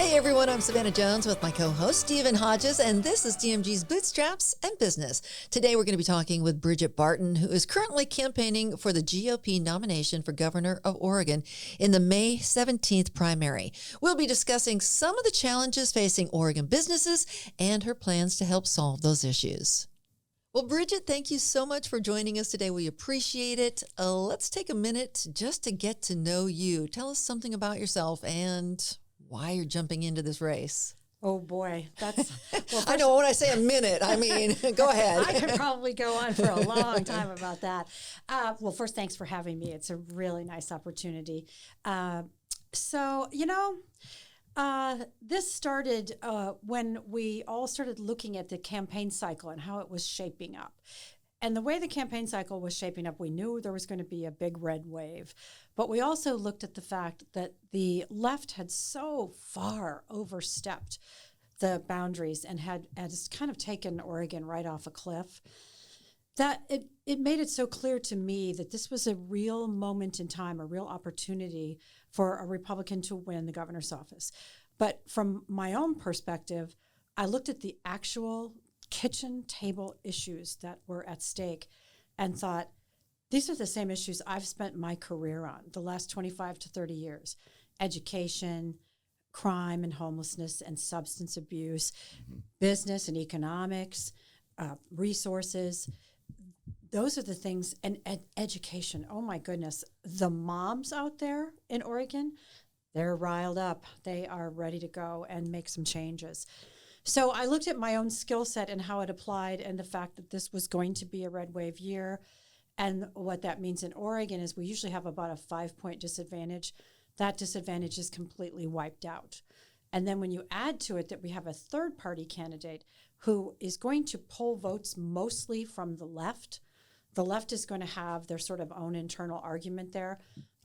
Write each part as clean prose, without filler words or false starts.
Hey everyone, I'm Savannah Jones with my co-host Stephen Hodges, and this is DMG's Bootstraps and Business. Today we're going to be talking with Bridget Barton, who is currently campaigning for the GOP nomination for governor of Oregon in the May 17th primary. We'll be discussing some of the challenges facing Oregon businesses and her plans to help solve those issues. Well, Bridget, thank you so much for joining us today. We appreciate it. Let's take a minute just to get to know you. Tell us something about yourself and why you're jumping into this race. Oh boy, that's. Well, I know when I say a minute, I mean, go ahead. I could probably go on for a long time about that. Well, first, thanks for having me. It's a really nice opportunity. This started when we all started looking at the campaign cycle and how it was shaping up. And the way the campaign cycle was shaping up, we knew there was going to be a big red wave. But we also looked at the fact that the left had so far overstepped the boundaries and had kind of taken Oregon right off a cliff that it made it so clear to me that this was a real moment in time, a real opportunity for a Republican to win the governor's office. But from my own perspective, I looked at the actual kitchen table issues that were at stake and thought, these are the same issues I've spent my career on the last 25 to 30 years. Education, crime and homelessness and substance abuse, business and economics, resources. Those are the things, and education. Oh my goodness. The moms out there in Oregon, they're riled up. They are ready to go and make some changes. So I looked at my own skill set and how it applied and the fact that this was going to be a red wave year. And what that means in Oregon is we usually have about a 5-point disadvantage. That disadvantage is completely wiped out. And then when you add to it that we have a third party candidate who is going to pull votes mostly from the left is going to have their sort of own internal argument there,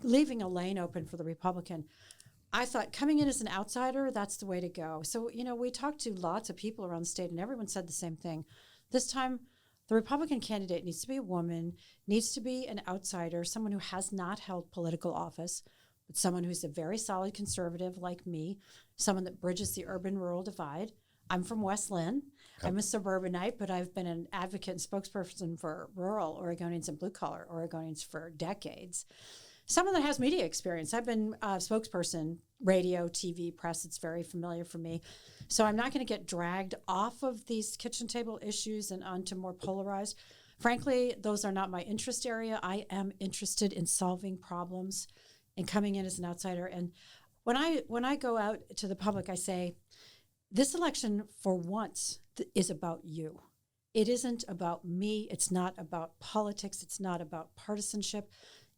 leaving a lane open for the Republican. I thought coming in as an outsider, that's the way to go. So, we talked to lots of people around the state and everyone said the same thing. This time, the Republican candidate needs to be a woman, needs to be an outsider, someone who has not held political office, but someone who's a very solid conservative like me, someone that bridges the urban-rural divide. I'm from West Lynn. I'm a suburbanite, but I've been an advocate and spokesperson for rural Oregonians and blue-collar Oregonians for decades. Someone that has media experience. I've been a spokesperson, radio, TV, press. It's very familiar for me. So I'm not going to get dragged off of these kitchen table issues and onto more polarized. Frankly, those are not my interest area. I am interested in solving problems and coming in as an outsider. And when I go out to the public, I say, this election for once is about you. It isn't about me. It's not about politics. It's not about partisanship.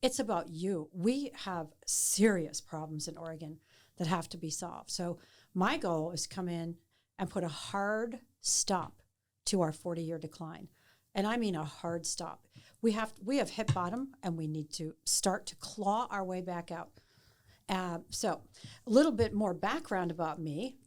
It's about you. We have serious problems in Oregon that have to be solved. So my goal is to come in and put a hard stop to our 40-year decline. And I mean a hard stop. We have hit bottom, and we need to start to claw our way back out. So a little bit more background about me.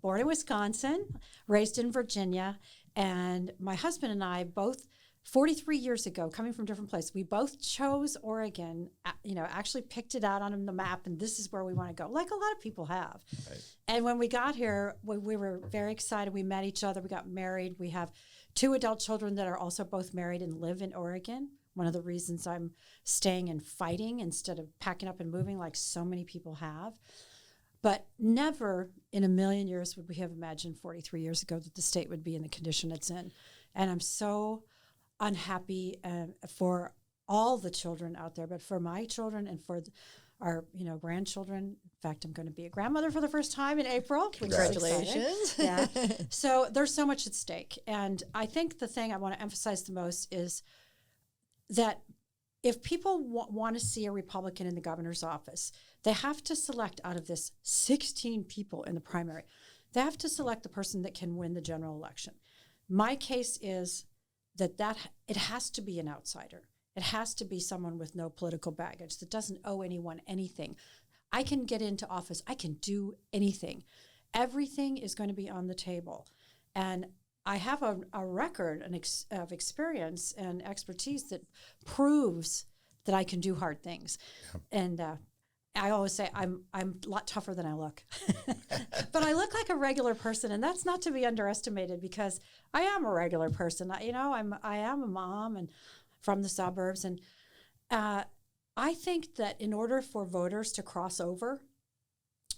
Born in Wisconsin, raised in Virginia, and my husband and I both 43 years ago, coming from different places, we both chose Oregon, actually picked it out on the map, and this is where we want to go, like a lot of people have. Right. And when we got here, we were very excited. We met each other. We got married. We have 2 adult children that are also both married and live in Oregon. One of the reasons I'm staying and fighting instead of packing up and moving like so many people have. But never in a million years would we have imagined 43 years ago that the state would be in the condition it's in. And I'm so unhappy for all the children out there, but for my children and for our grandchildren. In fact, I'm going to be a grandmother for the first time in April. Congratulations. Yeah. So there's so much at stake. And I think the thing I want to emphasize the most is that if people want to see a Republican in the governor's office, they have to select out of this 16 people in the primary. They have to select the person that can win the general election. My case is that it has to be an outsider. It has to be someone with no political baggage that doesn't owe anyone anything. I can get into office. I can do anything. Everything is going to be on the table. And I have a record of experience and expertise that proves that I can do hard things. Yeah. And I always say I'm a lot tougher than I look, but I look like a regular person, and that's not to be underestimated because I am a regular person. I am a mom and from the suburbs, and I think that in order for voters to cross over,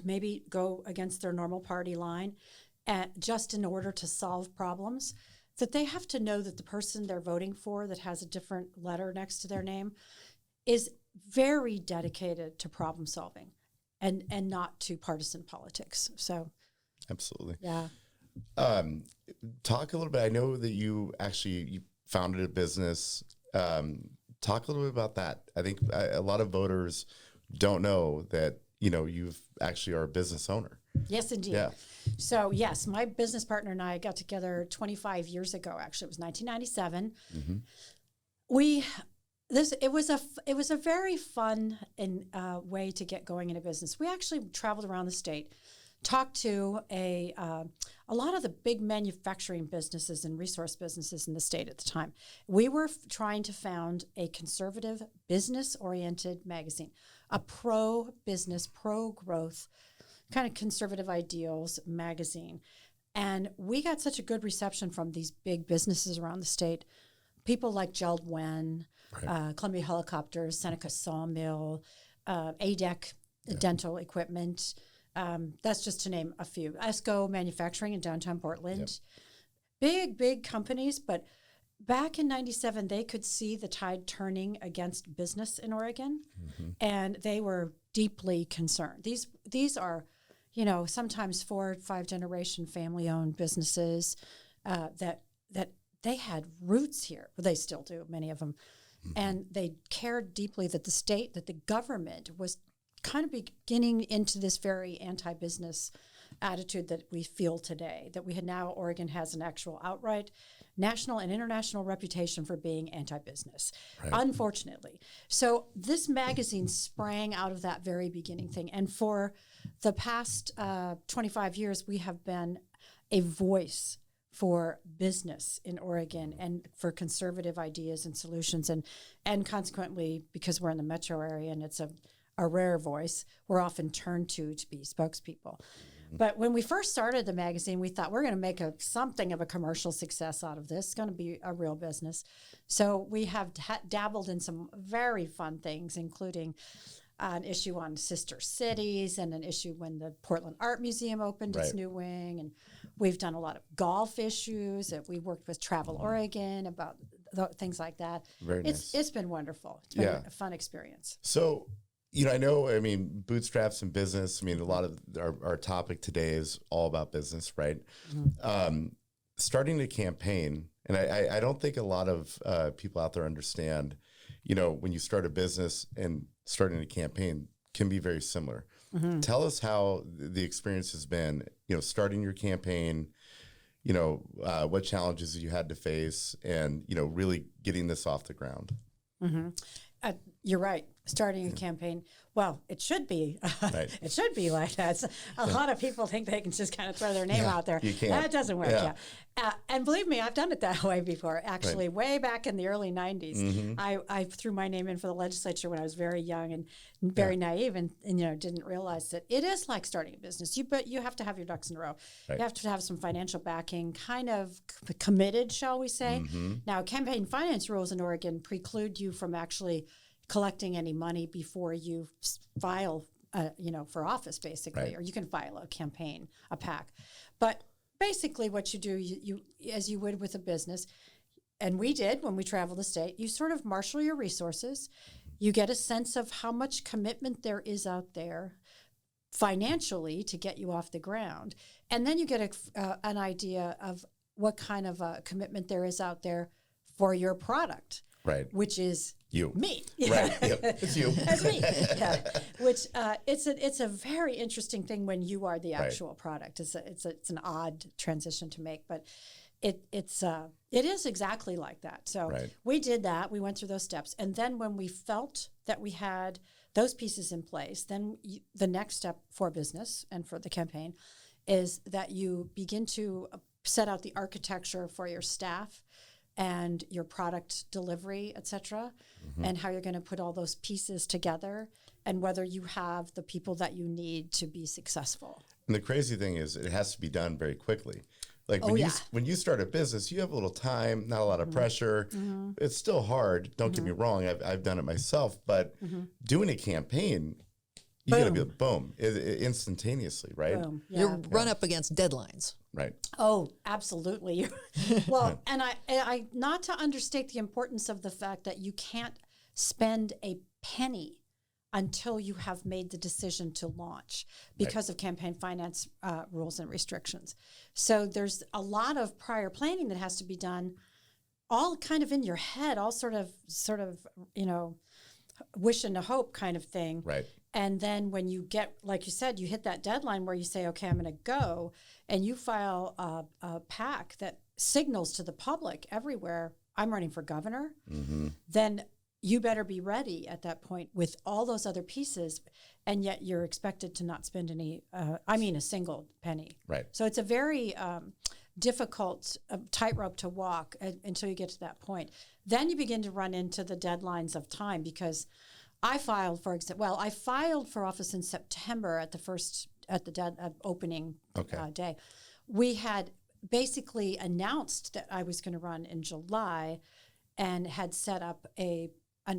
maybe go against their normal party line, just in order to solve problems, that they have to know that the person they're voting for that has a different letter next to their name is very dedicated to problem solving and not to partisan politics. So absolutely. Yeah. Talk a little bit. I know that you founded a business. Talk a little bit about that. I think a lot of voters don't know that, you've actually are a business owner. Yes, indeed. Yeah. So yes, my business partner and I got together 25 years ago. Actually, it was 1997. It was a very fun way to get going in a business. We actually traveled around the state, talked to a lot of the big manufacturing businesses and resource businesses in the state at the time. We were trying to found a conservative, business-oriented magazine, a pro-business, pro-growth, kind of conservative ideals magazine. And we got such a good reception from these big businesses around the state. People like Jeld-Wen, Columbia Helicopters, Seneca Sawmill, ADEC Dental Equipment. That's just to name a few. ESCO Manufacturing in downtown Portland. Yep. Big companies, but back in 97, they could see the tide turning against business in Oregon, and they were deeply concerned. These are, sometimes 4 or 5 generation family-owned businesses that they had roots here. Well, they still do, many of them. And they cared deeply that the government was kind of beginning into this very anti-business attitude that we feel today, that Oregon has an actual outright national and international reputation for being anti-business, unfortunately. So this magazine sprang out of that very beginning thing. And for the past 25 years, we have been a voice for business in Oregon and for conservative ideas and solutions. And consequently, because we're in the metro area and it's a rare voice, we're often turned to be spokespeople. But when we first started the magazine, we thought we're going to make something of a commercial success out of this. It's going to be a real business. So we have dabbled in some very fun things, including an issue on sister cities and an issue when the Portland Art Museum opened its new wing. And we've done a lot of golf issues. We worked with Travel Oregon about things like that. Very nice. It's been wonderful. It's been a fun experience. So, bootstraps and business. A lot of our topic today is all about business, right? Starting a campaign, and I don't think a lot of people out there understand, when you start a business and starting a campaign can be very similar. Tell us how the experience has been, starting your campaign, what challenges you had to face and, really getting this off the ground. You're right. Starting a campaign, well, it should be. It should be like that. A lot of people think they can just kind of throw their name out there. You can't. That doesn't work. And believe me, I've done it that way before. Actually, way back in the early 90s, I threw my name in for the legislature when I was very young and very naive and didn't realize that it is like starting a business. But you have to have your ducks in a row. You have to have some financial backing, kind of committed, shall we say. Now, campaign finance rules in Oregon preclude you from actually collecting any money before you file, for office, basically, or you can file a campaign, a PAC. But basically what you do, you as you would with a business, and we did when we traveled the state, you sort of marshal your resources. You get a sense of how much commitment there is out there financially to get you off the ground. And then you get an idea of what kind of a commitment there is out there for your product. Right. Which is you. Me. Right. Yep. It's you. That's me. Which it's a very interesting thing when you are the actual product. It's an odd transition to make, but it is exactly like that. So we did that. We went through those steps, and then when we felt that we had those pieces in place, then the next step for business and for the campaign is that you begin to set out the architecture for your staff, and your product delivery, et cetera, and how you're going to put all those pieces together, and whether you have the people that you need to be successful. And the crazy thing is, it has to be done very quickly. Like when you start a business, you have a little time, not a lot of pressure. It's still hard. Don't get me wrong. I've done it myself, but doing a campaign, you got to be boom, instantaneously, right? Boom. Yeah. You run up against deadlines. Right. Oh, absolutely. Well, and I not to understate the importance of the fact that you can't spend a penny until you have made the decision to launch because of campaign finance rules and restrictions. So there's a lot of prior planning that has to be done, all kind of in your head, all sort of, wish and a hope kind of thing. Right. And then when you get, like you said, you hit that deadline where you say, okay, I'm going to go, and you file a PAC that signals to the public everywhere, I'm running for governor, then you better be ready at that point with all those other pieces, and yet you're expected to not spend a single penny. Right. So it's a very difficult tightrope to walk until you get to that point. Then you begin to run into the deadlines of time, because I filed for office in September at the opening day. We had basically announced that I was going to run in July, and had set up a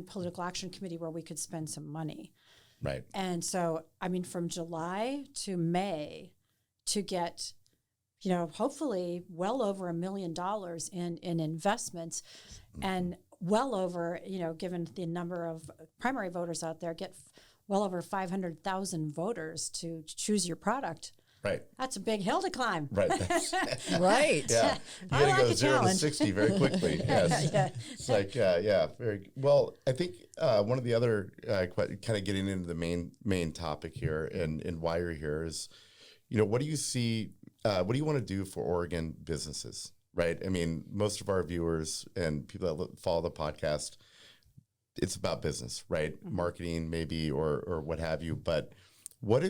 political action committee where we could spend some money. Right. And so, from July to May to get, hopefully well over $1 million in investments, and well over, given the number of primary voters out there, get well over 500,000 voters to choose your product. Right. That's a big hill to climb. Right. Yeah. You got to go 0 to 60 very quickly. Yes. It's like, very well. I think one of the other kind of getting into the main topic here and why you're here is, what do you see? What do you want to do for Oregon businesses? Right. I mean, most of our viewers and people that follow the podcast, it's about business, right? Marketing, maybe, or what have you. But what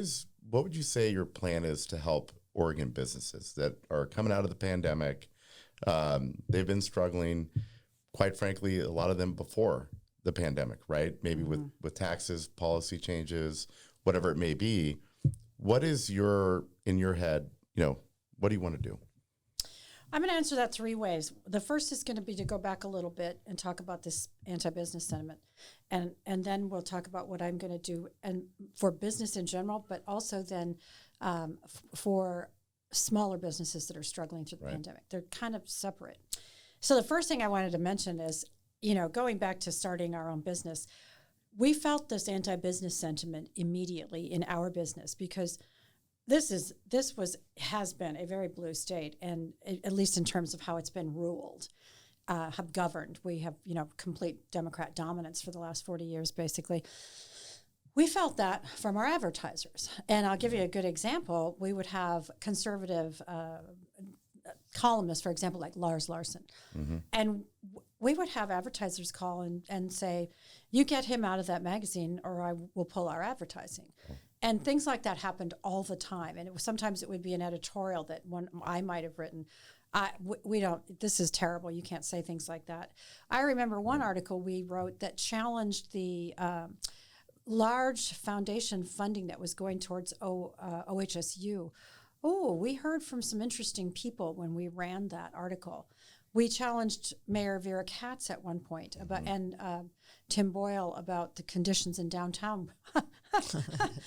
would you say your plan is to help Oregon businesses that are coming out of the pandemic? They've been struggling, quite frankly, a lot of them before the pandemic, right? Maybe with taxes, policy changes, whatever it may be. What is in your head, what do you want to do? I'm going to answer that 3 ways. The first is going to be to go back a little bit and talk about this anti-business sentiment. And then we'll talk about what I'm going to do and for business in general, but also then for smaller businesses that are struggling through the pandemic. They're kind of separate. So the first thing I wanted to mention is, going back to starting our own business, we felt this anti-business sentiment immediately in our business, because this has been a very blue state, and at least in terms of how it's been ruled, have governed. We have, complete Democrat dominance for the last 40 years, basically. We felt that from our advertisers. And I'll give you a good example. We would have conservative columnists, for example, like Lars Larson. And we would have advertisers call and say, you get him out of that magazine or I will pull our advertising. And things like that happened all the time. And sometimes it would be an editorial that I might have written. We don't, this is terrible. You can't say things like that. I remember one article we wrote that challenged the large foundation funding that was going towards OHSU. Oh, we heard from some interesting people when we ran that article. We challenged Mayor Vera Katz at one point and Tim Boyle about the conditions in downtown.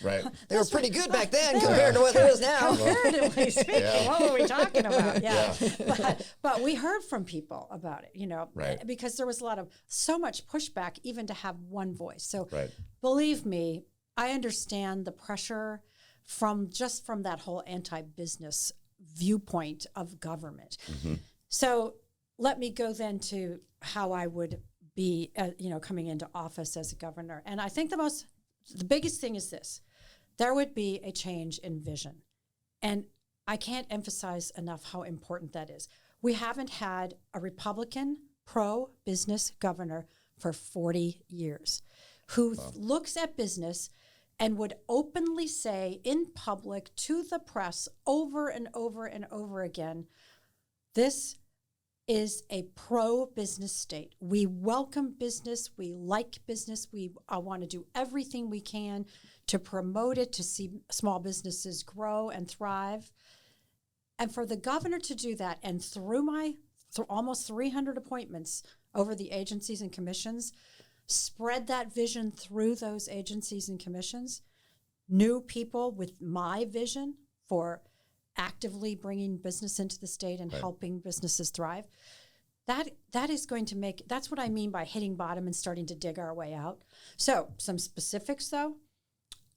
Right. They were pretty good back then compared to what there is now. Comparatively speaking, what were we talking about? Yeah. But we heard from people about it, because there was so much pushback even to have one voice. So believe me, I understand the pressure from that whole anti-business viewpoint of government. So let me go then to how I would be, coming into office as a governor. And I think the biggest thing is this: there would be a change in vision. And I can't emphasize enough how important that is. We haven't had a Republican pro-business governor for 40 years who looks at business and would openly say in public to the press over and over and over again, this is a pro-business state. We welcome business. We like business. We want to do everything we can to promote it, to see small businesses grow and thrive. And for the governor to do that, and through almost 300 appointments over the agencies and commissions, spread that vision through those agencies and commissions, new people with my vision for actively bringing business into the state and helping businesses thrive. That is going to make, that's what I mean by hitting bottom and starting to dig our way out. So some specifics though,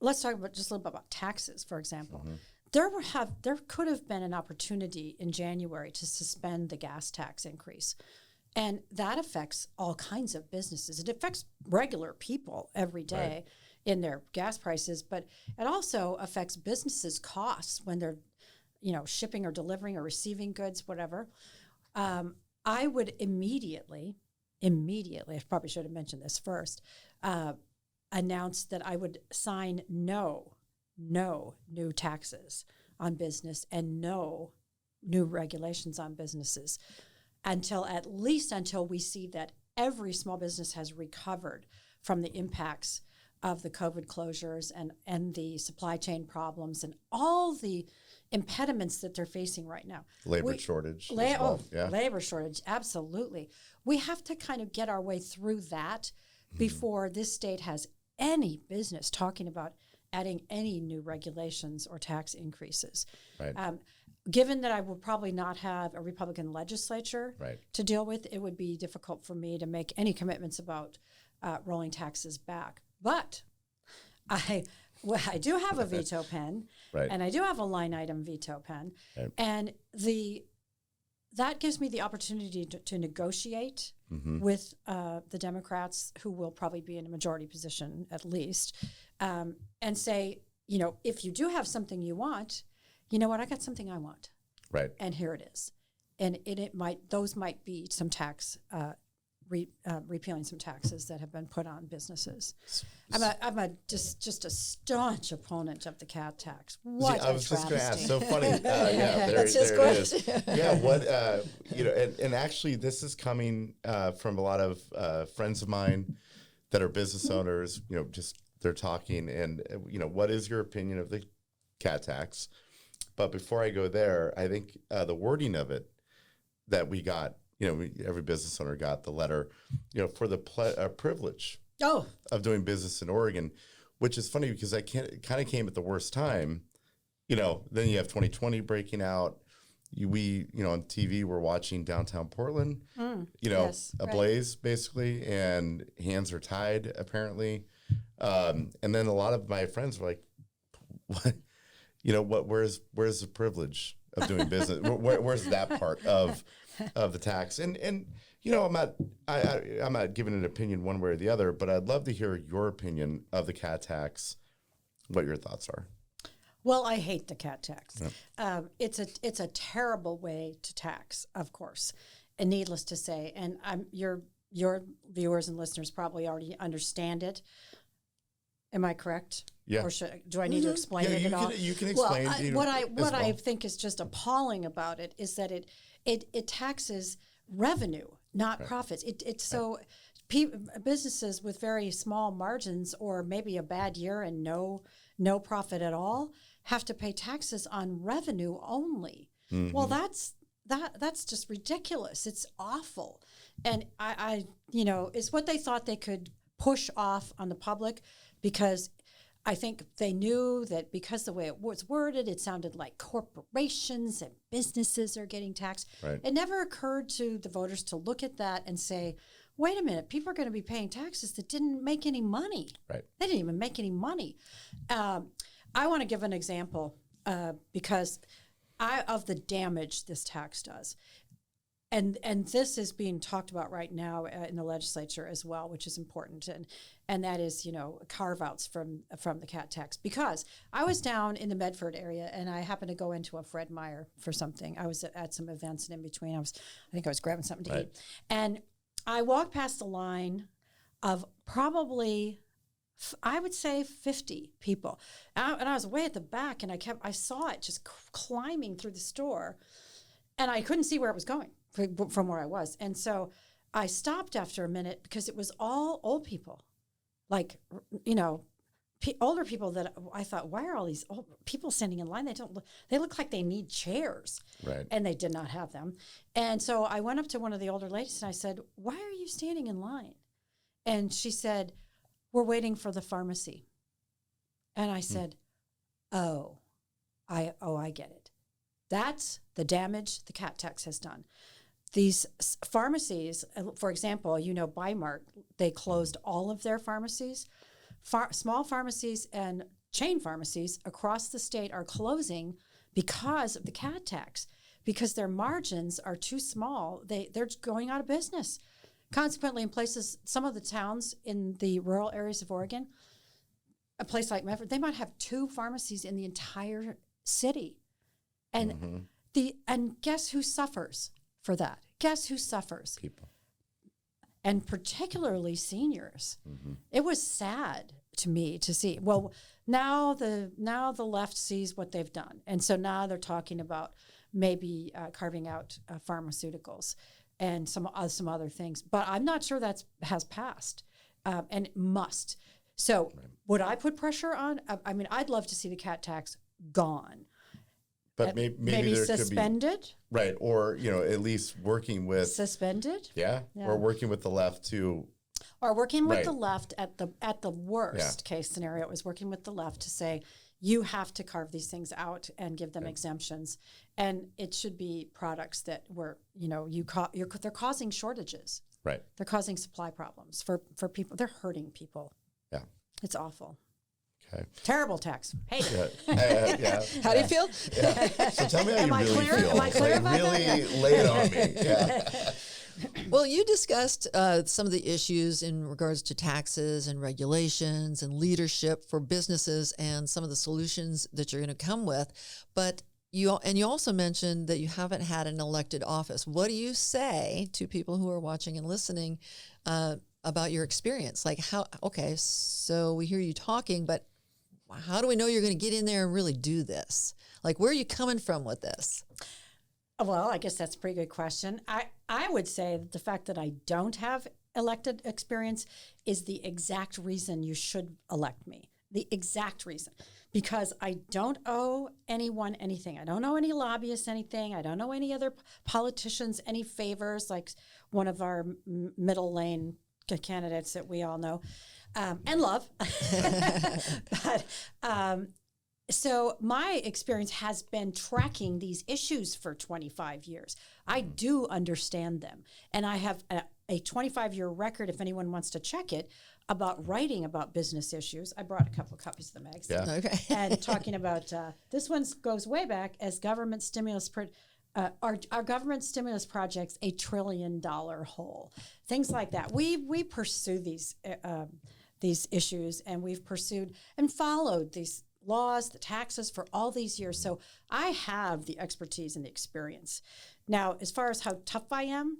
let's talk about just a little bit about taxes, for example. Mm-hmm. There could have been an opportunity in January to suspend the gas tax increase. And that affects all kinds of businesses. It affects regular people every day in their gas prices, but it also affects businesses' costs when they're, shipping or delivering or receiving goods, whatever. I would immediately, I probably should have mentioned this first, announce that I would sign no new taxes on business and no new regulations on businesses until we see that every small business has recovered from the impacts of the COVID closures and the supply chain problems and all the impediments that they're facing right now. Labor shortage as well. Labor shortage, absolutely. We have to kind of get our way through that before this state has any business talking about adding any new regulations or tax increases. Right. Given that I will probably not have a Republican legislature to deal with, it would be difficult for me to make any commitments about rolling taxes back. But I do have a veto pen, and I do have a line item veto pen, and that gives me the opportunity to negotiate with the Democrats, who will probably be in a majority position at least, and say, if you do have something you want, you know what, I got something I want, and here it is, and those might be some tax. Repealing some taxes that have been put on businesses. I'm just a staunch opponent of the cat tax. What I was just going to ask. So funny. That's his question. Yeah. What and actually, this is coming from a lot of friends of mine that are business owners. Just they're talking, and what is your opinion of the cat tax? But before I go there, I think the wording of it that we got. Every business owner got the letter, for the privilege of doing business in Oregon, which is funny because I kind of came at the worst time. Then you have 2020 breaking out. We on TV, we're watching downtown Portland, ablaze basically, and hands are tied apparently. And then a lot of my friends were like, "What? Where's the privilege of doing business? Where's that part of the tax?" And I'm not giving an opinion one way or the other, but I'd love to hear your opinion of the cat tax. What your thoughts are? Well, I hate the cat tax. Yep. It's a terrible way to tax, of course, and needless to say, and your viewers and listeners probably already understand it. Am I correct? Yeah. Or do I need to explain it at all? You can explain. Well, I think is just appalling about it is that it taxes revenue, not profits. So businesses with very small margins or maybe a bad year and no profit at all have to pay taxes on revenue only. Mm-hmm. Well, that's just ridiculous. It's awful, and I it's what they thought they could push off on the public because. I think they knew that because the way it was worded, it sounded like corporations and businesses are getting taxed. Right. It never occurred to the voters to look at that and say, wait a minute, people are going to be paying taxes that didn't make any money. Right. They didn't even make any money. I want to give an example because of the damage this tax does. And this is being talked about right now in the legislature as well, which is important. And that is, carve-outs from the cat tax. Because I was down in the Medford area, and I happened to go into a Fred Meyer for something. I was at some events, and in between, I think I was grabbing something to eat. And I walked past a line of probably, I would say, 50 people. And I was way at the back, and I saw it just climbing through the store. And I couldn't see where it was going. from where I was. And so I stopped after a minute because it was all old people, like, older people that I thought, why are all these old people standing in line? They look like they need chairs. Right. And they did not have them. And so I went up to one of the older ladies and I said, why are you standing in line? And she said, we're waiting for the pharmacy. And I said, I get it. That's the damage the cat tax has done. These pharmacies, for example, Bimart, they closed all of their pharmacies. Small pharmacies and chain pharmacies across the state are closing because of the cat tax, because their margins are too small. They're going out of business. Consequently, in places, some of the towns in the rural areas of Oregon, a place like Medford, they might have 2 pharmacies in the entire city. And and guess who suffers for that? Guess who suffers? People. And particularly seniors. It was sad to me to see. Well, now the left sees what they've done, and so now they're talking about maybe carving out pharmaceuticals and some other things. But I'm not sure that has passed, and it must. So would I put pressure on? I mean, I'd love to see the cat tax gone. But maybe there suspended, could be, right? Or at least working with suspended, or working with the left to, or working with the left at the worst case scenario. It was working with the left to say you have to carve these things out and give them exemptions, and it should be products that were they're causing shortages, right? They're causing supply problems for people. They're hurting people. Yeah, it's awful. Okay. Terrible tax. Hate it. How do you feel? Yeah. So tell me how you really feel. Am I clear about really lay it on me. Yeah. Well, you discussed some of the issues in regards to taxes and regulations and leadership for businesses and some of the solutions that you're going to come with. But you also mentioned that you haven't had an elected office. What do you say to people who are watching and listening about your experience? Like so we hear you talking, but how do we know you're going to get in there and really do this? Like, where are you coming from with this? Well, I guess that's a pretty good question. I would say that the fact that I don't have elected experience is the exact reason you should elect me. The exact reason. Because I don't owe anyone anything. I don't owe any lobbyists anything. I don't owe any other politicians any favors, like one of our middle lane candidates that we all know and love. So my experience has been tracking these issues for 25 years. I do understand them. And I have a 25-year record, if anyone wants to check it, about writing about business issues. I brought a couple of copies of the magazine. Yeah. Okay. And talking about, this one goes way back as government stimulus, our government stimulus projects, $1 trillion hole, things like that. We pursue these issues, and we've pursued and followed these laws, the taxes for all these years. So I have the expertise and the experience. Now, as far as how tough I am,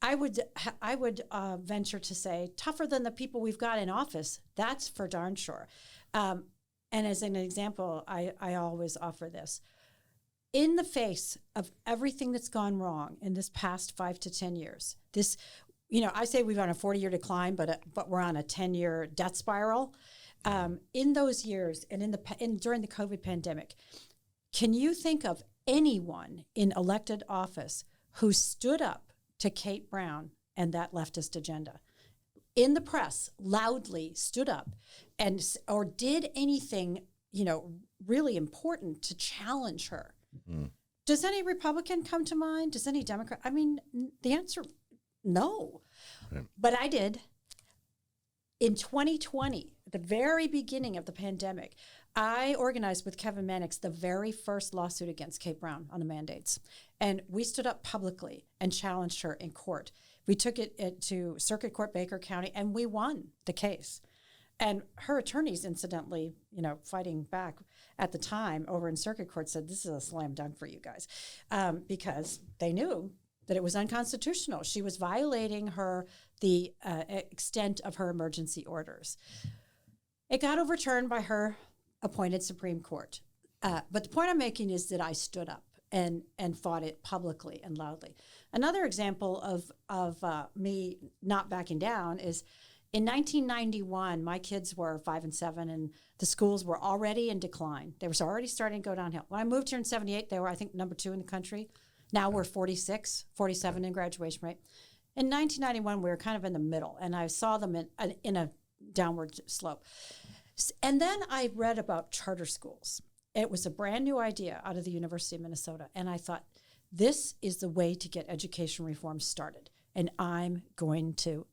I would venture to say tougher than the people we've got in office. That's for darn sure. And as an example, I always offer this. In the face of everything that's gone wrong in this past 5 to 10 years, I say we've on a 40-year decline, but we're on a 10-year death spiral. In those years and during the COVID pandemic, can you think of anyone in elected office who stood up to Kate Brown and that leftist agenda? In the press, loudly stood up or did anything, really important to challenge her. Mm. Does any Republican come to mind? Does any Democrat? I mean, the answer, no. Right. But I did. In 2020, at the very beginning of the pandemic, I organized with Kevin Mannix the very first lawsuit against Kate Brown on the mandates. And we stood up publicly and challenged her in court. We took it to Circuit Court Baker County, and we won the case. And her attorneys, incidentally, fighting back at the time over in Circuit Court, said, this is a slam dunk for you guys, because they knew that it was unconstitutional. She was violating the extent of her emergency orders. It got overturned by her appointed Supreme Court. But the point I'm making is that I stood up. and fought it publicly and loudly. Another example of me not backing down is in 1991, my kids were 5 and 7, and the schools were already in decline. They were already starting to go downhill. When I moved here in 78, they were, I think, number 2 in the country. Now we're 46, 47 in graduation rate. In 1991, we were kind of in the middle, and I saw them in a downward slope. And then I read about charter schools. It was a brand new idea out of the University of Minnesota, and I thought, this is the way to get education reform started, and I'm going to.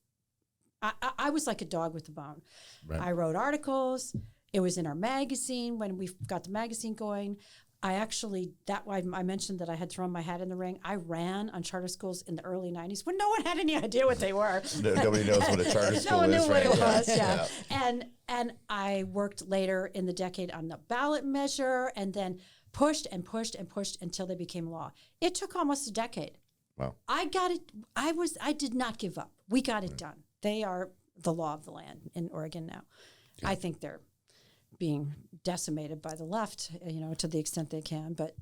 I was like a dog with a bone. Right. I wrote articles. It was in our magazine when we got the magazine going. I mentioned that I had thrown my hat in the ring. I ran on charter schools in the early 90s when no one had any idea what they were. Nobody knows what a charter school is. No one knew right? what it was, yeah. And I worked later in the decade on the ballot measure and then pushed and pushed and pushed until they became law. It took almost a decade. Wow. I got it. I did not give up. We got it done. They are the law of the land in Oregon now. Yeah. I think they're being decimated by the left, to the extent they can. But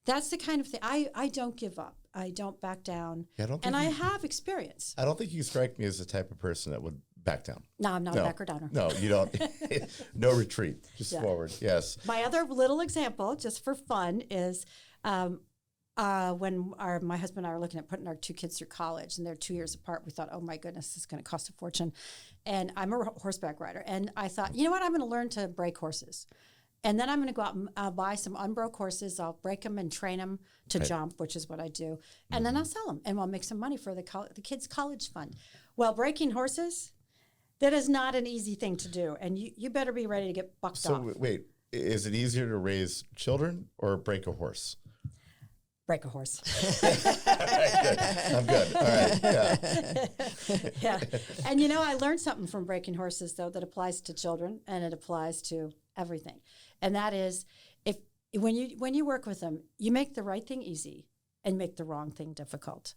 that's the kind of thing. I don't give up. I don't back down. Yeah, I have experience. I don't think you strike me as the type of person that would back down. No, I'm not a backer downer. No, you don't. No retreat, just forward. Yes. My other little example, just for fun, is when my husband and I were looking at putting our 2 kids through college, and they're 2 years apart, we thought, oh my goodness, this is going to cost a fortune. And I'm a horseback rider. And I thought, you know what, I'm going to learn to break horses. And then I'm going to go out and buy some unbroke horses. I'll break them and train them to jump, which is what I do. And then I'll sell them, and I'll make some money for the kids' college fund. Well, breaking horses, that is not an easy thing to do. And you better be ready to get bucked off. So wait, is it easier to raise children or break a horse? Break a horse. I'm good. All right. Yeah. Yeah. And I learned something from breaking horses, though, that applies to children and it applies to everything. And that is, when you work with them, you make the right thing easy and make the wrong thing difficult.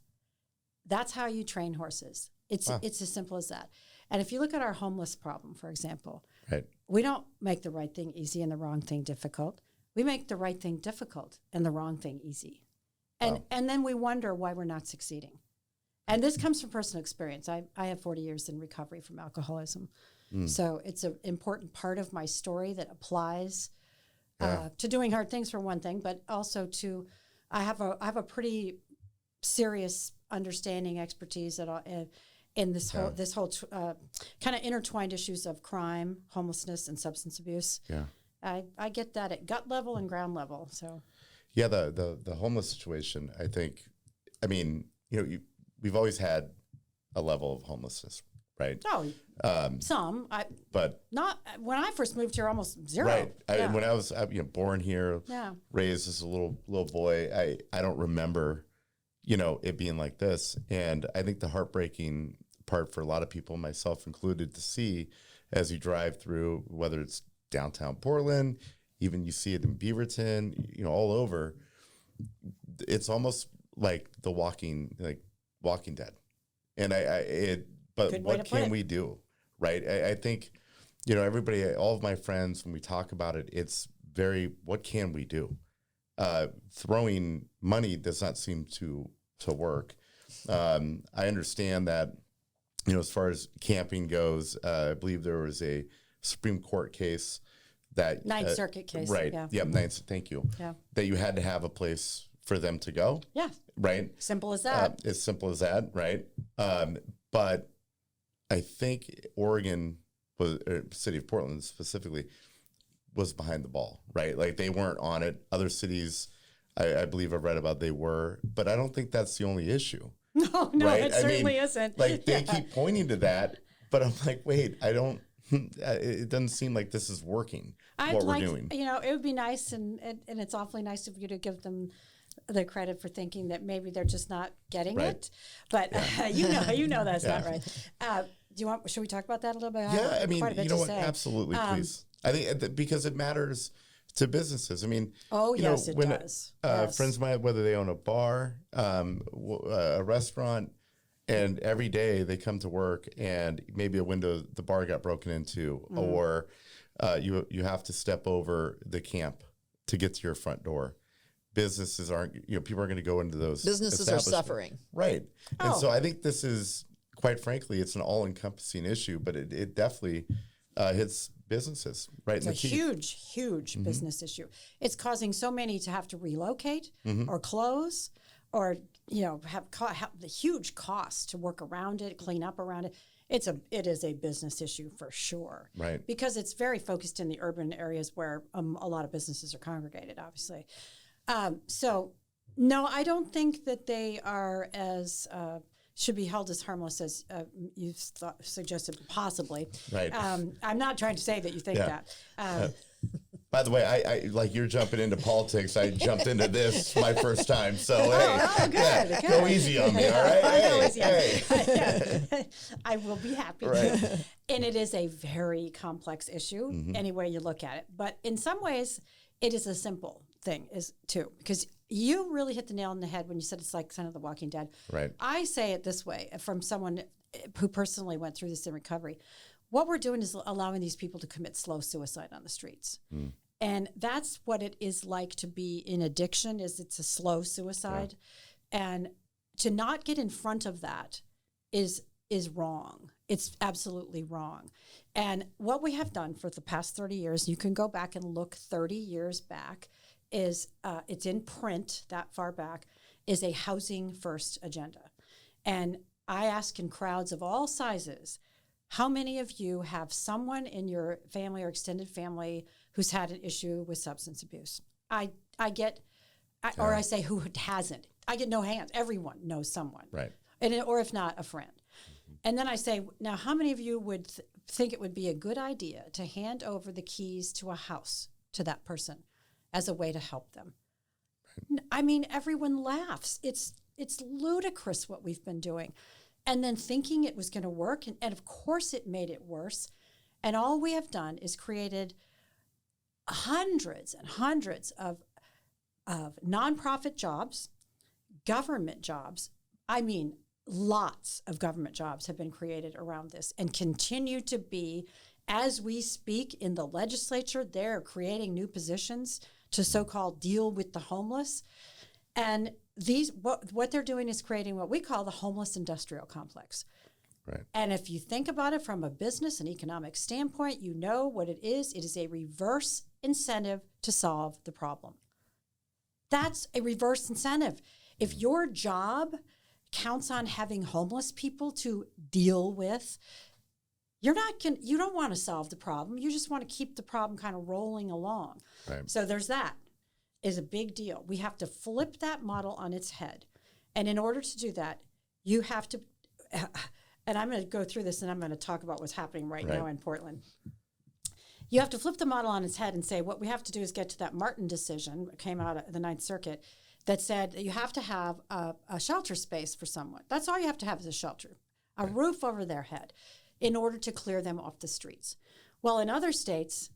That's how you train horses. It's as simple as that. And if you look at our homeless problem, for example, right, we don't make the right thing easy and the wrong thing difficult. We make the right thing difficult and the wrong thing easy. And then we wonder why we're not succeeding. And this comes from personal experience. I have 40 years in recovery from alcoholism. So it's an important part of my story that applies to doing hard things, for one thing, but also to, I have a pretty serious understanding, expertise in this whole kind of intertwined issues of crime, homelessness, and substance abuse. Yeah, I get that at gut level and ground level. So, yeah, the homeless situation. We've always had a level of homelessness, right? Oh, but not when I first moved here, almost zero. Right. When I was born here, raised as a little boy, I don't remember it being like this. And I think the heartbreaking part for a lot of people, myself included, to see as you drive through, whether it's downtown Portland, even you see it in Beaverton, all over, it's almost like The Walking Dead. And but what can we do? Right. I think, everybody, all of my friends, when we talk about it, it's what can we do? Throwing money does not seem to work. I understand that, as far as camping goes, I believe there was a Supreme Court case that Ninth Circuit case. Right. Yeah. Ninth. Thank you. Yeah. That you had to have a place for them to go. Yeah. Right. Simple as that. As simple as that. Right. But I think Oregon city of Portland specifically was behind the ball, right? Like they weren't on it. Other cities, I believe I've read about, they were, but I don't think that's the only issue. No, right? It certainly isn't. Like they keep pointing to that, but I'm like, wait, it doesn't seem like this is working. We're doing. It would be nice, and it's awfully nice of you to give them the credit for thinking that maybe they're just not getting it. But you know that's not right. Should we talk about that a little bit? Yeah, you know what? Absolutely, please. I think because it matters to businesses. Yes, it does. Friends of mine, whether they own a bar, a restaurant, and every day they come to work and maybe the bar got broken into, or you have to step over the camp to get to your front door businesses aren't, people are going to go into those Businesses are suffering. Right. And Oh. so I think this is, quite frankly, it's an all-encompassing issue, but it definitely hits businesses right It's in a the teeth. huge business issue. It's causing so many to have to relocate Mm-hmm. or close, or have the huge costs to work around it, clean up around it. It is a business issue for sure, Right. because it's very focused in the urban areas where a lot of businesses are congregated, obviously. So no, I don't think that they are as should be held as harmless as you suggested, possibly. Right. I'm not trying to say that you think Yeah. that. By the way, I like you're jumping into politics. I jumped into this my first time, so hey, good. go easy on me, all right? Go easy on me. Hey. I will be happy. Right. And it is a very complex issue, Mm-hmm. any way you look at it. But in some ways, it is a simple thing, too, because you really hit the nail on the head when you said it's like kind of The Walking Dead. Right. I say it this way from someone who personally went through this in recovery. What we're doing is allowing these people to commit slow suicide on the streets. And that's what it is like to be in addiction, is it's a slow suicide. And to not get in front of that is wrong. It's absolutely wrong. And what we have done for the past 30 years, you can go back and look 30 years back, is it's in print that far back, is a housing first agenda. And I ask in crowds of all sizes, how many of you have someone in your family or extended family who's had an issue with substance abuse? I say who hasn't. I get no hands. Everyone knows someone. Right. Or if not, a friend. And then I say, now, how many of you would think it would be a good idea to hand over the keys to a house to that person as a way to help them? Right. I mean, everyone laughs. It's ludicrous what we've been doing. And then thinking it was going to work. And of course it made it worse. And all we have done is created hundreds and hundreds of nonprofit jobs, government jobs. I mean, lots of government jobs have been created around this and continue to be. As we speak in the legislature, they're creating new positions to so-called deal with the homeless. And what they're doing is creating what we call the homeless industrial complex. Right. And if you think about it from a business and economic standpoint, you know what it is. It is a reverse incentive to solve the problem. That's a reverse incentive. If your job counts on having homeless people to deal with, you don't want to solve the problem. You just want to keep the problem kind of rolling along. Right. So there's that. Is a big deal. We have to flip that model on its head. And in order to do that, you have to, and I'm going to go through this and I'm going to talk about what's happening right now in Portland. You have to flip the model on its head and say, what we have to do is get to that Martin decision that came out of the Ninth Circuit that said that you have to have a shelter space for someone. That's all you have to have is a shelter, a roof over their head in order to clear them off the streets. Well, in other states,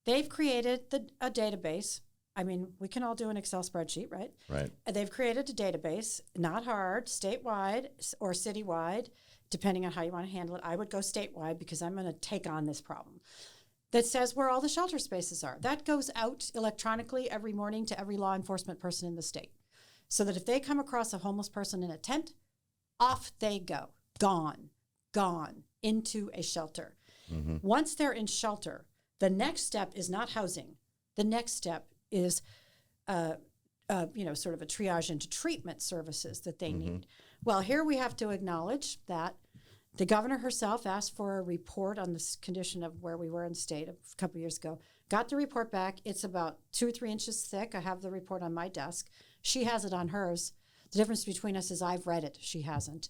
they've created a database. I mean, we can all do an Excel spreadsheet, right? Right. They've created a database, not hard, statewide or citywide, depending on how you want to handle it. I would go statewide because I'm going to take on this problem. That says where all the shelter spaces are. That goes out electronically every morning to every law enforcement person in the state. So that if they come across a homeless person in a tent, off they go, gone into a shelter. Mm-hmm. Once they're in shelter, the next step is not housing. The next step is, sort of a triage into treatment services that they need. Well, here we have to acknowledge that the governor herself asked for a report on this condition of where we were in the state a couple of years ago. Got the report back. It's about 2 or 3 inches thick. I have the report on my desk. She has it on hers. The difference between us is I've read it. She hasn't.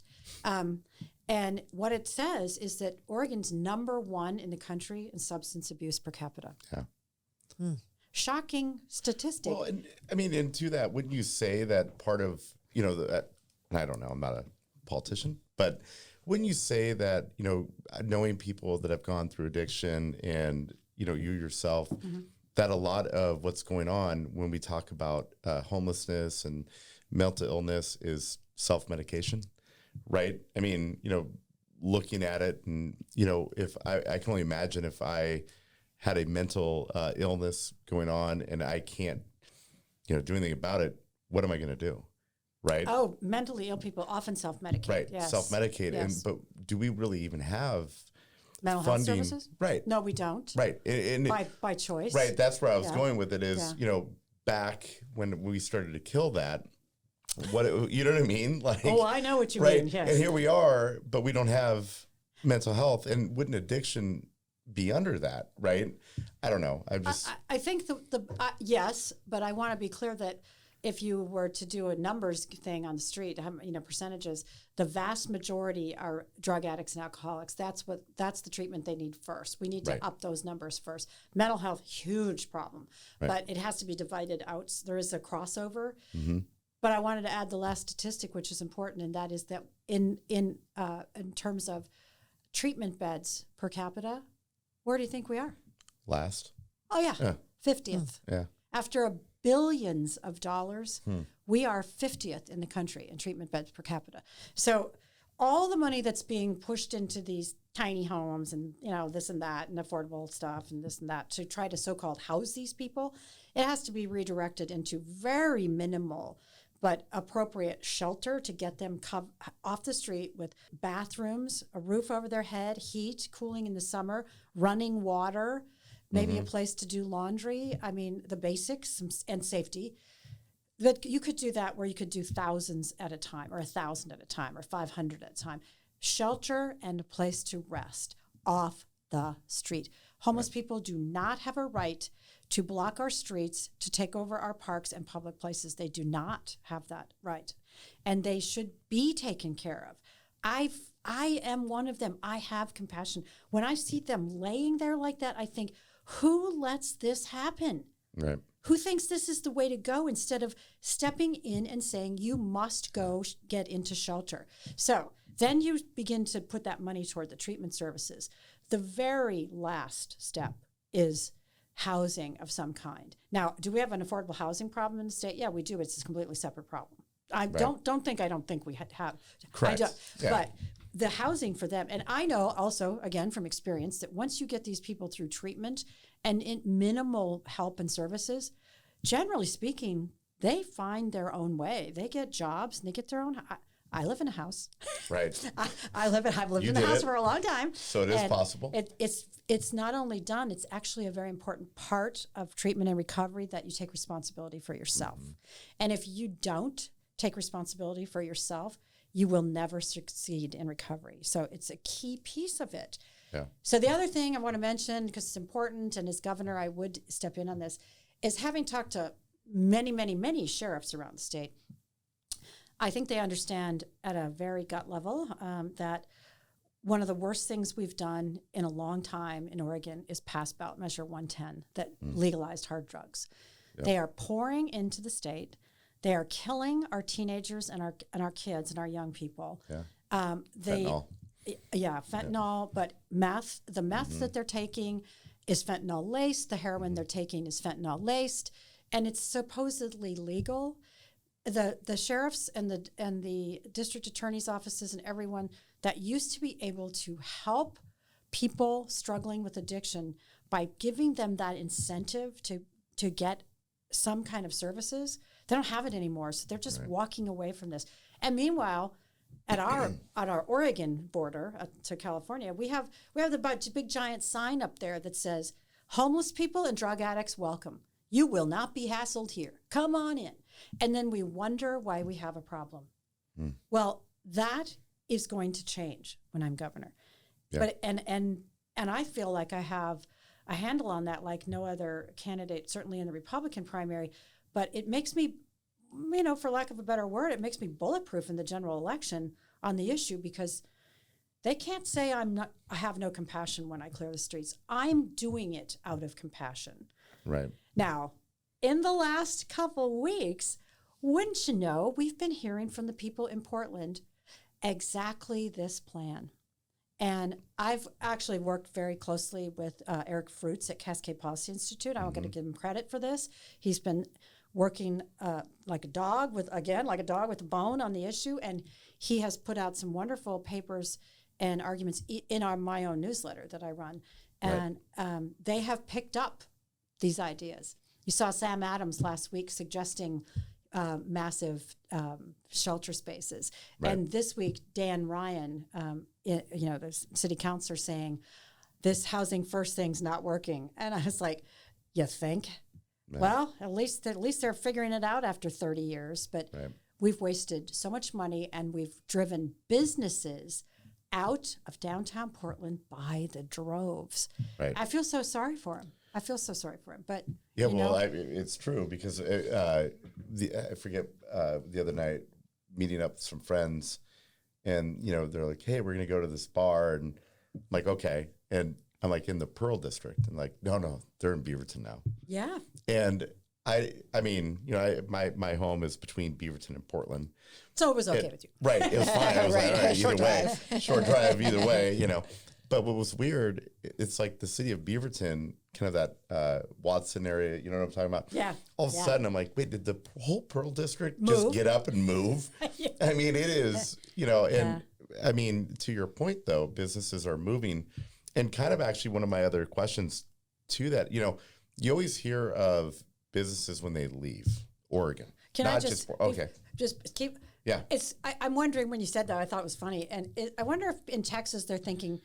And what it says is that Oregon's #1 in the country in substance abuse per capita. Yeah. Shocking statistic. Well, and to that, wouldn't you say that part of, I don't know, I'm not a politician, but wouldn't you say that, knowing people that have gone through addiction and, you yourself, that a lot of what's going on when we talk about homelessness and mental illness is self-medication, right? I mean, looking at it and, if I can only imagine if I had a mental illness going on and I can't, do anything about it, what am I going to do? Right. Oh, mentally ill people often self-medicate. Right. Yes. Self-medicate. Yes. But do we really even have mental funding? health services? Right. No, we don't. Right. By choice. Right. That's where I was Yeah. going with it is, back when we started to kill that, you know what I mean? Like, oh, I know what you right. mean. Yes. And here we are, but we don't have mental health. And wouldn't addiction be under that? Right. I don't know. I think yes, but I want to be clear that if you were to do a numbers thing on the street, percentages, the vast majority are drug addicts and alcoholics. That's the treatment they need first. We need to up those numbers first. Mental health, huge problem, but it has to be divided out. There is a crossover. Mm-hmm. But I wanted to add the last statistic, which is important, and that is that in terms of treatment beds per capita, where do you think we are? Last. Oh yeah. 50th. Yeah. After billions of dollars, we are 50th in the country in treatment beds per capita. So all the money that's being pushed into these tiny homes and this and that and affordable stuff and this and that to try to so-called house these people, it has to be redirected into very minimal but appropriate shelter to get them off the street with bathrooms, a roof over their head, heat, cooling in the summer, running water, maybe a place to do laundry. I mean, the basics and safety. But you could do that where you could do thousands at a time or 1,000 at a time or 500 at a time. Shelter and a place to rest off the street. Homeless people do not have a right to block our streets, to take over our parks and public places. They do not have that right. And they should be taken care of. I am one of them. I have compassion. When I see them laying there like that, I think, who lets this happen? Right. Who thinks this is the way to go instead of stepping in and saying, you must go get into shelter? So then you begin to put that money toward the treatment services. The very last step is housing of some kind. Now, do we have an affordable housing problem in the state? Yeah, we do. It's a completely separate problem. I don't think we have. Correct. But the housing for them, and I know also, again, from experience, that once you get these people through treatment and in minimal help and services, generally speaking, they find their own way. They get jobs and they get their own. I live in a house. Right. I've lived in the house for a long time. So it is possible. It's not only done, it's actually a very important part of treatment and recovery that you take responsibility for yourself. Mm-hmm. And if you don't take responsibility for yourself, you will never succeed in recovery. So it's a key piece of it. Yeah. So the other thing I want to mention, because it's important, and as governor, I would step in on this, is having talked to many, many, many sheriffs around the state, I think they understand at a very gut level that one of the worst things we've done in a long time in Oregon is pass ballot measure 110 that legalized hard drugs. Yep. They are pouring into the state. They are killing our teenagers and our kids and our young people. Yeah. Fentanyl. Yeah, fentanyl, but meth, the meth that they're taking is fentanyl laced. The heroin they're taking is fentanyl laced, and it's supposedly legal. The sheriffs and the district attorney's offices and everyone that used to be able to help people struggling with addiction by giving them that incentive to get some kind of services, they don't have it anymore. So they're just walking away from this. And meanwhile, at our Oregon border to California, we have the big giant sign up there that says, "Homeless people and drug addicts welcome. You will not be hassled here. Come on in." And then we wonder why we have a problem. Well, that is going to change when I'm governor. Yeah. But and I feel like I have a handle on that like no other candidate, certainly in the Republican primary. But it makes me, for lack of a better word, it makes me bulletproof in the general election on the issue, because they can't say I have no compassion when I clear the streets. I'm doing it out of compassion. Right. Now, in the last couple weeks, wouldn't you know, we've been hearing from the people in Portland exactly this plan. And I've actually worked very closely with Eric Fruits at Cascade Policy Institute. I'm going to give him credit for this. He's been working like a dog with a bone on the issue, and he has put out some wonderful papers and arguments in my own newsletter that I run. And they have picked up these ideas. You saw Sam Adams last week suggesting massive shelter spaces. Right. And this week, Dan Ryan, the city councilor, saying this housing first thing's not working. And I was like, you think? Yeah. Well, at least they're figuring it out after 30 years. But we've wasted so much money, and we've driven businesses out of downtown Portland by the droves. Right. I feel so sorry for him. But yeah, well, it's true because I forget the other night meeting up with some friends, and they're like, "Hey, we're gonna go to this bar," and I'm like, "Okay," and I'm like in the Pearl District, and like, no, they're in Beaverton now. Yeah. And I mean, my home is between Beaverton and Portland. So it was okay with you. Right. It was fine. I was like, all right, Short either way. Short drive, either way, But what was weird, it's like the city of Beaverton, kind of that Watson area, you know what I'm talking about? Yeah. All of a sudden, I'm like, wait, did the whole Pearl District Move? just get up and move? Yeah. I mean, it is, and I mean, to your point, though, businesses are moving. And kind of actually one of my other questions to that, you always hear of businesses when they leave Oregon. Can I just okay. Just keep. Yeah. I'm wondering when you said that, I thought it was funny. And I wonder if in Texas they're thinking,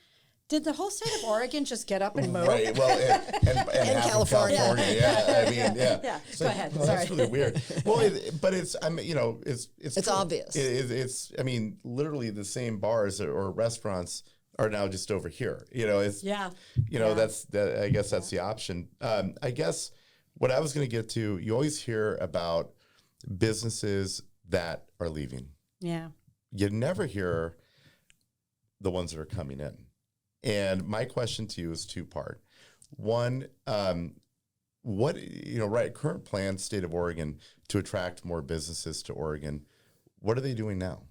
did the whole state of Oregon just get up and move? Right. Well, and half California. Of California. Yeah. I mean, yeah. Yeah. So, Go ahead. well, Sorry. that's really weird. Well, but it's, I mean, it's true. obvious. It's, I mean, literally the same bars or restaurants are now just over here. It's, I guess that's the option. I guess what I was going to get to, you always hear about businesses that are leaving. Yeah. You never hear the ones that are coming in. And my question to you is two-part. One, what, current plan, state of Oregon, to attract more businesses to Oregon, what are they doing now?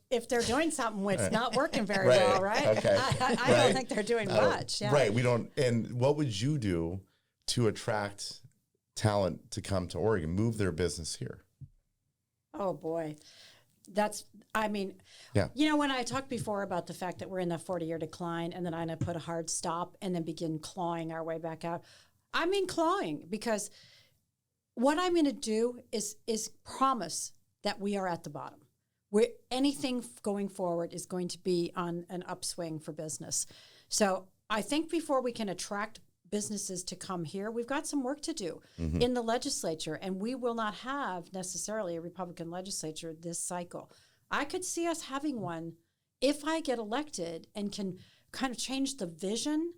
If they're doing something, it's not working very Right. well, right? Okay. I don't think they're doing much. Yeah. Right. We don't. And what would you do to attract talent to come to Oregon, move their business here? Oh, boy. Yeah. When I talked before about the fact that we're in a 40-year decline and then I'm going to put a hard stop and then begin clawing our way back out, I mean clawing, because what I'm going to do is promise that we are at the bottom. Anything going forward is going to be on an upswing for business. So I think before we can attract businesses to come here, we've got some work to do in the legislature, and we will not have necessarily a Republican legislature this cycle. I could see us having one if I get elected and can kind of change the vision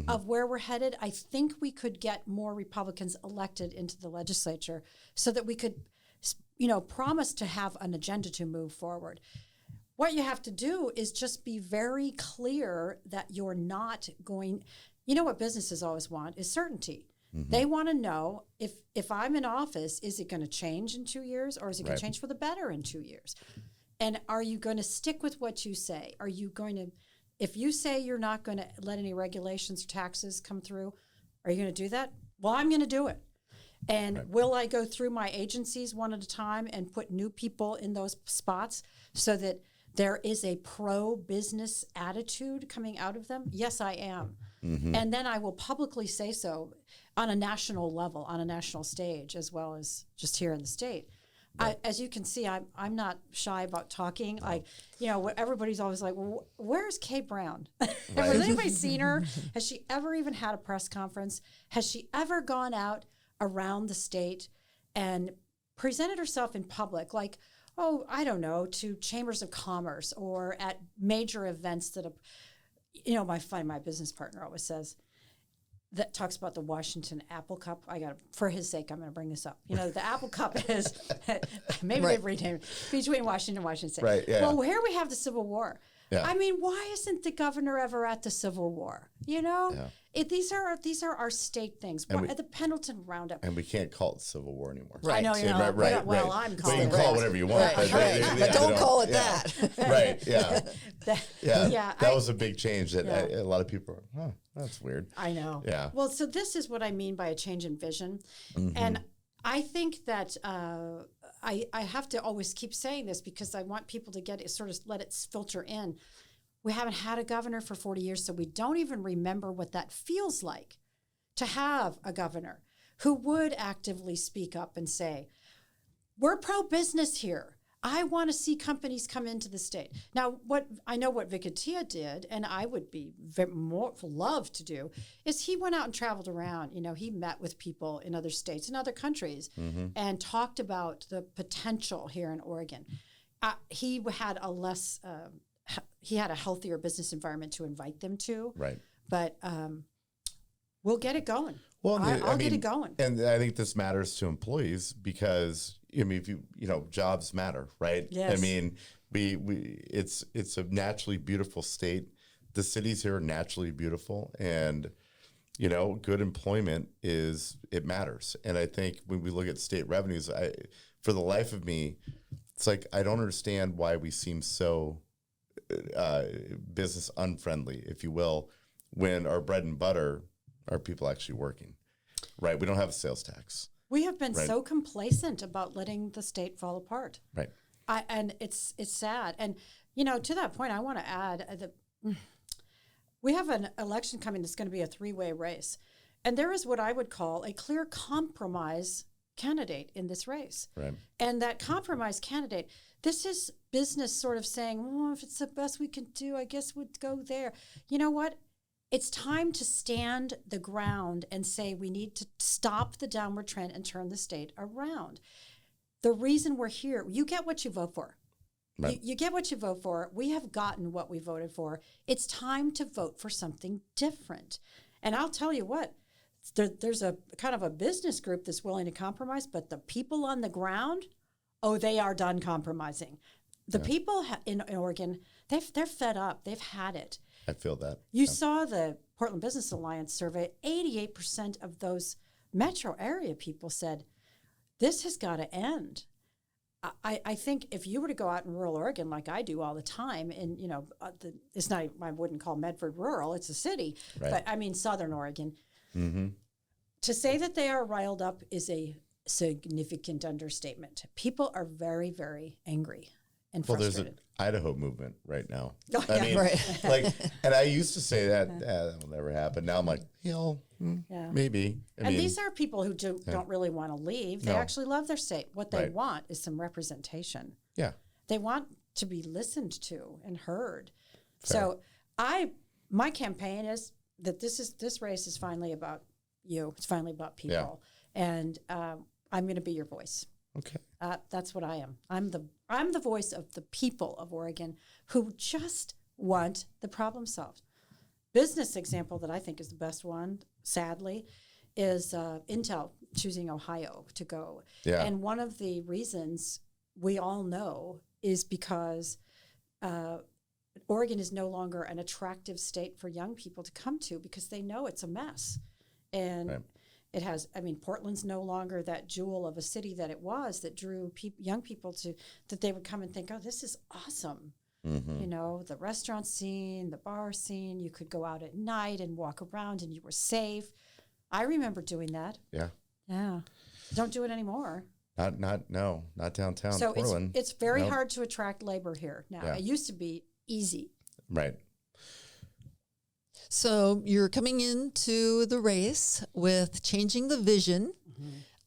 of where we're headed. I think we could get more Republicans elected into the legislature so that we could promise to have an agenda to move forward. What you have to do is just be very clear that you're not going. What businesses always want is certainty. They want to know if I'm in office, is it going to change in 2 years, or is it going to change for the better in 2 years? And are you going to stick with what you say? Are you going to, if you say you're not going to let any regulations or taxes come through, are you going to do that? Well, I'm going to do it. And will I go through my agencies one at a time and put new people in those spots so that there is a pro-business attitude coming out of them? Yes, I am. And then I will publicly say so on a national level, on a national stage, as well as just here in the state. As you can see, I'm not shy about talking. Everybody's always like, well, where's Kay Brown? Has anybody seen her? Has she ever even had a press conference? Has she ever gone out around the state and presented herself in public, like, I don't know, to chambers of commerce or at major events that, my business partner always says, that talks about the Washington Apple Cup. For his sake, I'm going to bring this up. The Apple Cup is, maybe they've renamed it, between Washington and Washington State. Right, yeah. Well, here we have the Civil War. Yeah. I mean, why isn't the governor ever at the Civil War? These are our state things. At the Pendleton Roundup. And we can't call it Civil War anymore. Right. I know, Right. well, I'm calling it. You can call it whatever you want. But don't call it that. Right, yeah. That was a big change that a lot of people are, that's weird. I know. Yeah. Well, so this is what I mean by a change in vision. And I think that I have to always keep saying this because I want people to get it, sort of let it filter in. We haven't had a governor for 40 years, so we don't even remember what that feels like to have a governor who would actively speak up and say, we're pro-business here. I want to see companies come into the state. Now, what I know what Vicatia did, and I would be more love to do, is he went out and traveled around. He met with people in other states and other countries and talked about the potential here in Oregon. He had a healthier business environment to invite them to. Right. But we'll get it going. Well, I'll get it going. And I think this matters to employees because if jobs matter, right? Yes. I mean, it's a naturally beautiful state. The cities here are naturally beautiful, and good employment it matters. And I think when we look at state revenues, for the life of me, it's like I don't understand why we seem so business unfriendly, if you will, when our bread and butter are people actually working, right? We don't have a sales tax. We have been so complacent about letting the state fall apart. Right. And it's sad. And, to that point, I want to add that we have an election coming that's going to be a three-way race. And there is what I would call a clear compromise candidate in this race. Right. And that compromise candidate, this is business sort of saying, well, if it's the best we can do, I guess we'd go there. You know what? It's time to stand the ground and say we need to stop the downward trend and turn the state around. The reason we're here, you get what you vote for. Right. You get what you vote for. We have gotten what we voted for. It's time to vote for something different. And I'll tell you what, there's a kind of a business group that's willing to compromise, but the people on the ground, they are done compromising. The people in Oregon, they're fed up. They've had it. I feel that. You saw the Portland Business Alliance survey. 88% of those metro area people said, this has got to end. I think if you were to go out in rural Oregon like I do all the time, and it's not, I wouldn't call Medford rural, it's a city, but I mean Southern Oregon. Mm-hmm. To say that they are riled up is a significant understatement. People are very, very angry and frustrated. There's an Idaho movement right now. Oh, I yeah. mean, and I used to say that will never happen. Now I'm like, maybe. I mean, these are people who don't really want to leave. They No. actually love their state. What they want is some representation. Yeah. They want to be listened to and heard. Fair. So my campaign is that this race is finally about you. It's finally about people. Yeah. And I'm going to be your voice. Okay. That's what I am. I'm the voice of the people of Oregon who just want the problem solved. Business example that I think is the best one, sadly, is Intel choosing Ohio to go. Yeah. And one of the reasons we all know is because Oregon is no longer an attractive state for young people to come to because they know it's a mess. And it has, Portland's no longer that jewel of a city that it was that drew young people that they would come and think, oh, this is awesome. Mm-hmm. The restaurant scene, the bar scene, you could go out at night and walk around and you were safe. I remember doing that. Yeah. Yeah. Don't do it anymore. Not downtown So Portland. it's very hard to attract labor here now. Yeah. It used to be easy. Right. So you're coming into the race with changing the vision,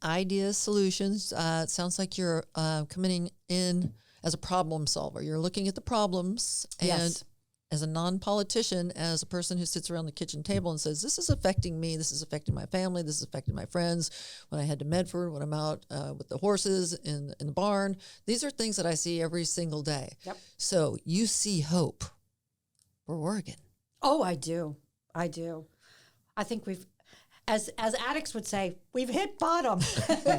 ideas, solutions. It sounds like you're coming in as a problem solver. You're looking at the problems and as a non-politician, as a person who sits around the kitchen table and says, this is affecting me, this is affecting my family, this is affecting my friends. When I head to Medford, when I'm out with the horses in the barn, these are things that I see every single day. Yep. So you see hope for Oregon. Oh, I do. I think we've, as addicts would say, we've hit bottom.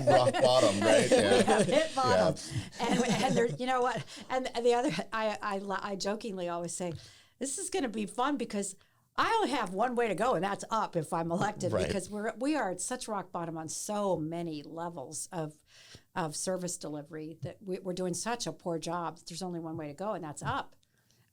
Rock bottom, right? Yeah. We have hit bottom. Yeah. And there, you know what? And the other, I jokingly always say, this is going to be fun because I only have one way to go, and that's up if I'm elected, because we are at such rock bottom on so many levels of service delivery that we're doing such a poor job. There's only one way to go, and that's up.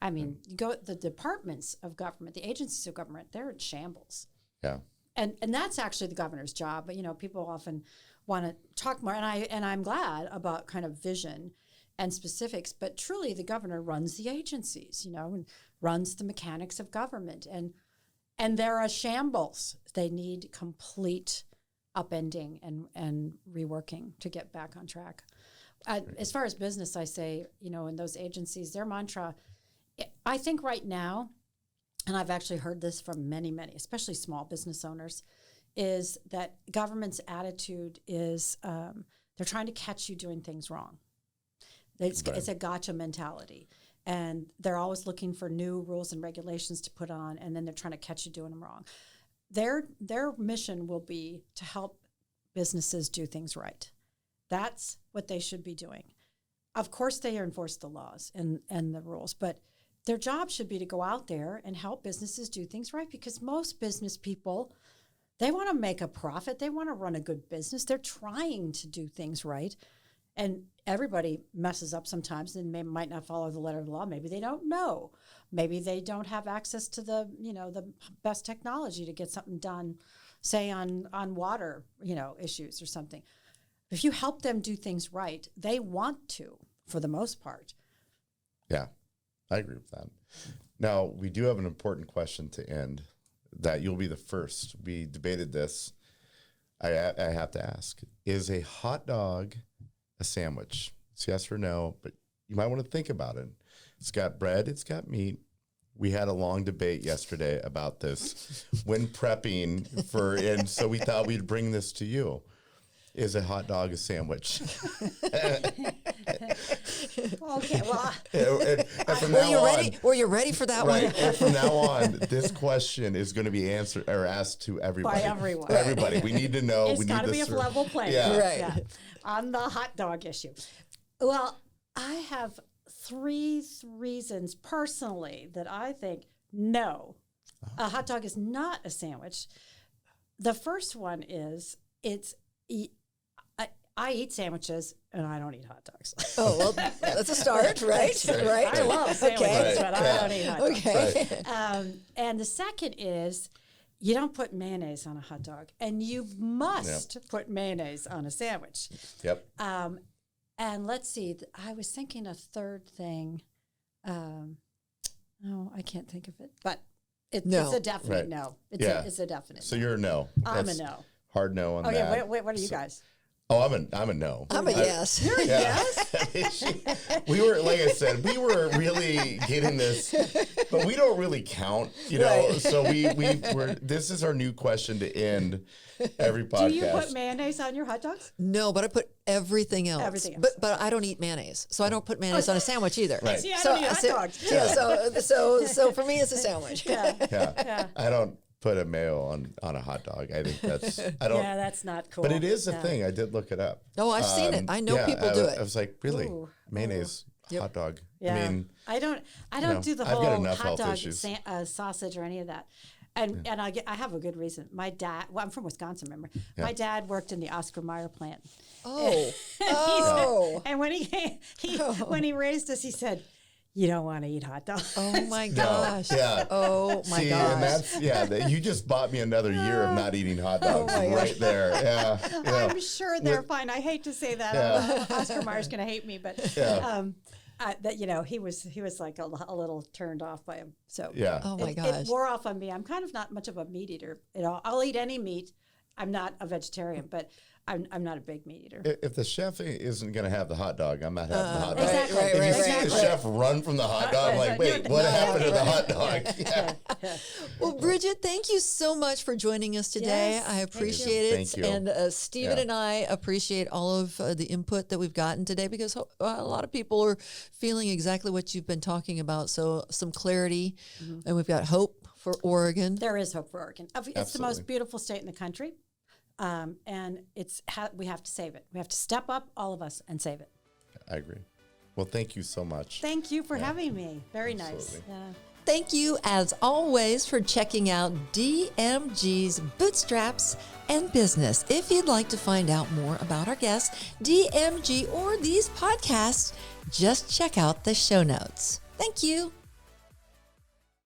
I mean, you go the departments of government, the agencies of government, they're in shambles. Yeah. And that's actually the governor's job. But, people often want to talk more. And I'm glad about kind of vision and specifics. But truly, the governor runs the agencies, and runs the mechanics of government. And they're a shambles. They need complete upending and reworking to get back on track. As far as business, I say, in those agencies, their mantra, I think right now, and I've actually heard this from many, many, especially small business owners, is that government's attitude is they're trying to catch you doing things wrong. It's a gotcha mentality. And they're always looking for new rules and regulations to put on, and then they're trying to catch you doing them wrong. Their mission will be to help businesses do things right. That's what they should be doing. Of course, they enforce the laws and the rules, but their job should be to go out there and help businesses do things right, because most business people, they want to make a profit. They want to run a good business. They're trying to do things right. And everybody messes up sometimes and might not follow the letter of the law. Maybe they don't know. Maybe they don't have access to the best technology to get something done, say on water, issues or something. If you help them do things right, they want to, for the most part. Yeah, I agree with that. Now, we do have an important question to end that you'll be the first. We debated this. I have to ask, is a hot dog a sandwich? It's yes or no, but you might want to think about it. It's got bread, it's got meat. We had a long debate yesterday about this when prepping and so we thought we'd bring this to you. Is a hot dog a sandwich? Okay, well. And from now on, were you ready for that one? And from now on, this question is going to be answered or asked to everybody. By everyone. Everybody. We need to know. It's got to be a level playing field. Right. On the hot dog issue. Well, I have 3 reasons personally that I think no, a hot dog is not a sandwich. The first one is I eat sandwiches and I don't eat hot dogs. Oh, well, that's a start, right? Right. I love sandwiches, Okay. but I don't eat hot dogs. Okay. Right. And the second is you don't put mayonnaise on a hot dog, and you must put mayonnaise on a sandwich. Yep. And let's see, I was thinking a third thing. I can't think of it, but it's a definite no. It's a definite. So you're a no. I'm That's a no. Hard no on Okay, that. what are you guys? Oh, I'm a no. I'm a yes. You're a yes? We were, like I said, we were really getting this, but we don't really count, Right. So we're this is our new question to end every podcast. Do you put mayonnaise on your hot dogs? No, but I put everything else. Everything else. But I don't eat mayonnaise, so I don't put mayonnaise on a sandwich either. Right. See, I don't eat hot dogs. Yeah, so for me, it's a sandwich. Yeah. I don't put a mayo on a hot dog. I think I don't. Yeah, that's not cool. But it is a thing. I did look it up. Oh, I've seen it. I know people do it. I was like, really? Ooh. Mayonnaise, hot dog. Yeah. I mean, I don't do the I've got whole enough hot health dog issues. Sausage or any of that. And I have a good reason. My dad, I'm from Wisconsin, remember? Yeah. My dad worked in the Oscar Mayer plant. Oh. And when when he raised us, he said, "You don't want to eat hot dogs." Oh my gosh. Yeah. Oh my See, gosh. and you just bought me another year of not eating hot dogs right there. Yeah. I'm sure they're fine. I hate to say that. Oscar Mayer's going to hate me, but he was like a little turned off by him. So Yeah. Oh my it gosh. wore off on me. I'm kind of not much of a meat eater at all. I'll eat any meat. I'm not a vegetarian, but I'm not a big meat eater. If the chef isn't going to have the hot dog, I'm not having the hot dog. Exactly. If you Right, see the chef run from the hot dog, I'm like, wait, what happened to the hot dog? Yeah. Well, Bridget, thank you so much for joining us today. Yes, I thank you. appreciate it. Thank you. And Stephen and I appreciate all of the input that we've gotten today, because a lot of people are feeling exactly what you've been talking about. So some clarity, and we've got hope for Oregon. There is hope for Oregon. It's the Absolutely. most beautiful state in the country, and we have to save it. We have to step up, all of us, and save it. I agree. Well, thank you so much. Thank you for having me. Very nice. Absolutely. Yeah. Thank you, as always, for checking out DMG's Bootstraps and Business. If you'd like to find out more about our guests, DMG, or these podcasts, just check out the show notes. Thank you.